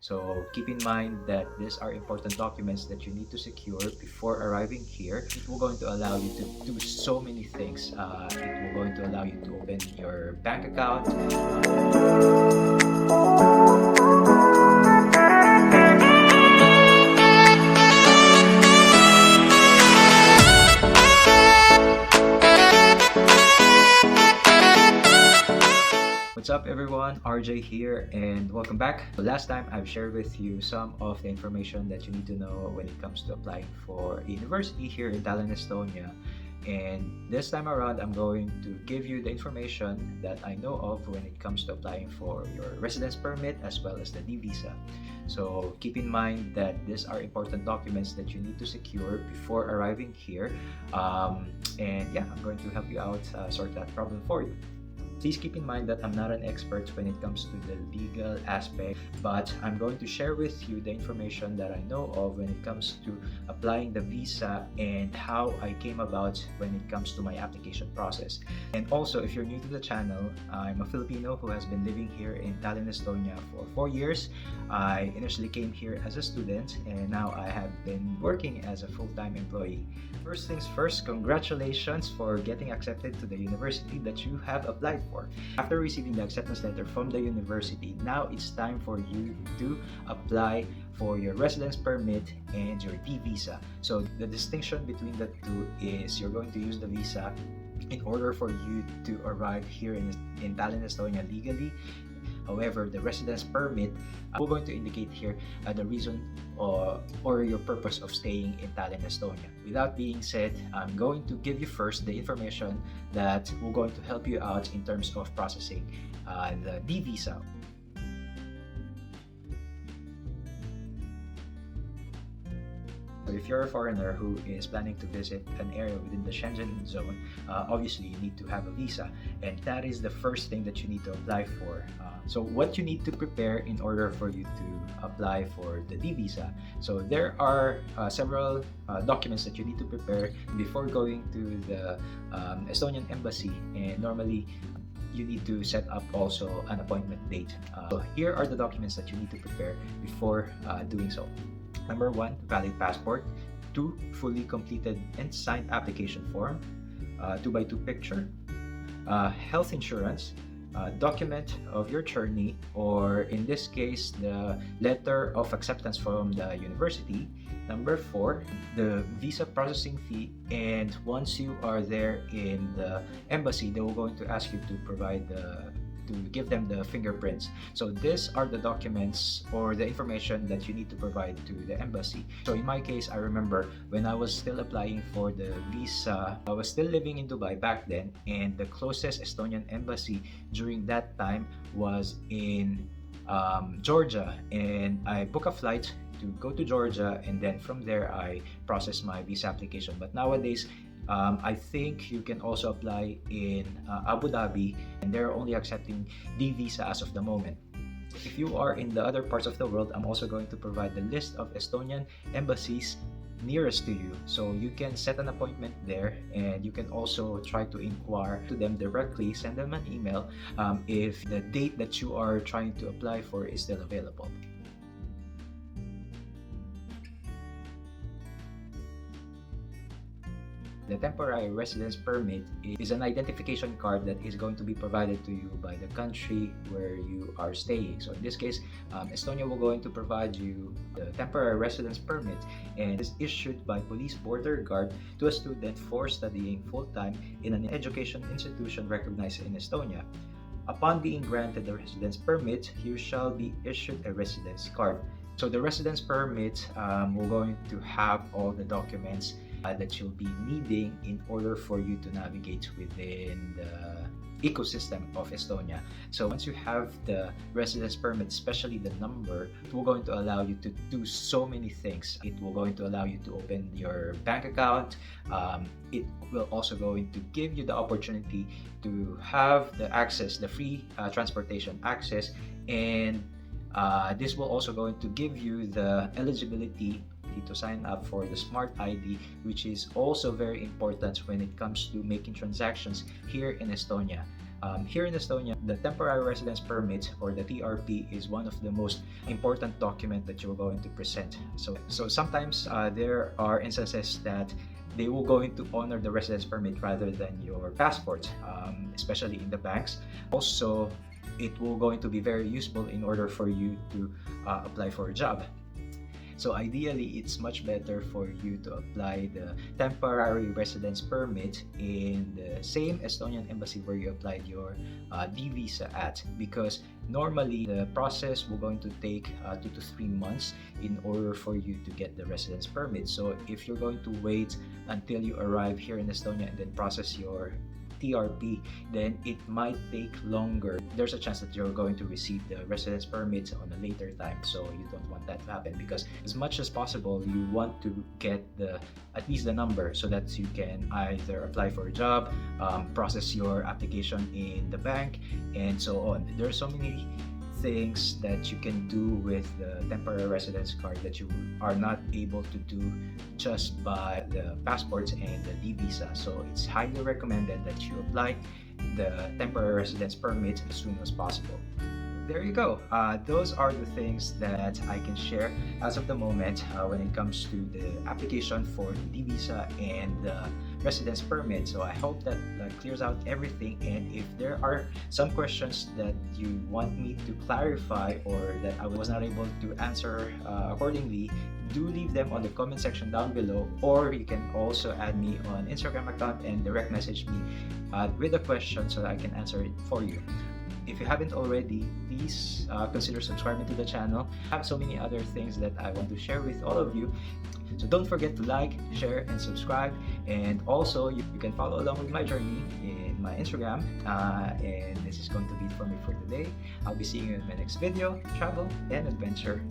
So keep in mind that these are important documents that you need to secure before arriving here. It will going to allow you to do so many things. It will going to allow you to open your bank account. What's up everyone, RJ here and welcome back. Last time I've shared with you some of the information that you need to know when it comes to applying for a university here in Tallinn, Estonia. And this time around, I'm going to give you the information that I know of when it comes to applying for your residence permit as well as the D visa. So keep in mind that these are important documents that you need to secure before arriving here. And yeah, I'm going to help you out sort that problem for you. Please keep in mind that I'm not an expert when it comes to the legal aspect, but I'm going to share with you the information that I know of when it comes to applying the visa and how I came about when it comes to my application process. And also, if you're new to the channel, I'm a Filipino who has been living here in Tallinn, Estonia for 4 years. I initially came here as a student and now I have been working as a full-time employee. First things first, congratulations for getting accepted to the university that you have applied for. After receiving the acceptance letter from the university, now it's time for you to apply for your residence permit and your D visa. So the distinction between the two is you're going to use the visa in order for you to arrive here in Tallinn, Estonia legally. However, the residence permit, we're going to indicate here the reason or your purpose of staying in Tallinn, Estonia. With that being said, I'm going to give you first the information that will going to help you out in terms of processing the D visa. So if you're a foreigner who is planning to visit an area within the Schengen zone, obviously you need to have a visa, and that is the first thing that you need to apply for. So what you need to prepare in order for you to apply for the D visa. So there are several documents that you need to prepare before going to the Estonian embassy, and normally you need to set up also an appointment date. So here are the documents that you need to prepare before doing so. Number 1, valid passport. 2, fully completed and signed application form. 2x2 picture. Health insurance. Document of your journey, or in this case, the letter of acceptance from the university. Number 4, the visa processing fee, and once you are there in the embassy, they will going to ask you to provide to give them the fingerprints. So these are the documents or the information that you need to provide to the embassy. So in my case, I remember when I was still applying for the visa, I was still living in Dubai back then, and the closest Estonian embassy during that time was in Georgia, and I booked a flight to go to Georgia, and then from there I processed my visa application. But nowadays, I think you can also apply in Abu Dhabi, and they're only accepting D visa as of the moment. If you are in the other parts of the world, I'm also going to provide the list of Estonian embassies nearest to you, so you can set an appointment there, and you can also try to inquire to them directly, send them an email if the date that you are trying to apply for is still available. The temporary residence permit is an identification card that is going to be provided to you by the country where you are staying. So in this case, Estonia will going to provide you the temporary residence permit, and is issued by police border guard to a student for studying full-time in an education institution recognized in Estonia. Upon being granted the residence permit, you shall be issued a residence card. So the residence permit will going to have all the documents that you'll be needing in order for you to navigate within the ecosystem of Estonia. So once you have the residence permit, especially the number, it will going to allow you to do so many things. It will going to allow you to open your bank account. It will also going to give you the opportunity to have the access, the free transportation access, and this will also going to give you the eligibility to sign up for the Smart ID, which is also very important when it comes to making transactions here in Estonia. Here in Estonia, the temporary residence permit, or the TRP, is one of the most important document that you're going to present. So sometimes there are instances that they will going to honor the residence permit rather than your passport, especially in the banks. Also, it will going to be very useful in order for you to apply for a job. So ideally, it's much better for you to apply the temporary residence permit in the same Estonian embassy where you applied your D visa at, because normally the process will going to take 2 to 3 months in order for you to get the residence permit. So if you're going to wait until you arrive here in Estonia and then process your TRP, then it might take longer. There's a chance that you're going to receive the residence permit on a later time, so you don't want that to happen, because as much as possible you want to get at least the number so that you can either apply for a job, process your application in the bank, and so on. There are so many things that you can do with the temporary residence card that you are not able to do just by the passports and the D visa. So it's highly recommended that you apply the temporary residence permit as soon as possible. There you go. Those are the things that I can share as of the moment when it comes to the application for the D visa and the residence permit. So I hope that clears out everything, and if there are some questions that you want me to clarify or that I was not able to answer accordingly, do leave them on the comment section down below, or you can also add me on Instagram account and direct message me with a question so that I can answer it for you. If you haven't already, please consider subscribing to the channel. I have so many other things that I want to share with all of you. So don't forget to like, share, and subscribe. And also, you can follow along with my journey in my Instagram. And this is going to be it for me for today. I'll be seeing you in my next video, travel and adventure.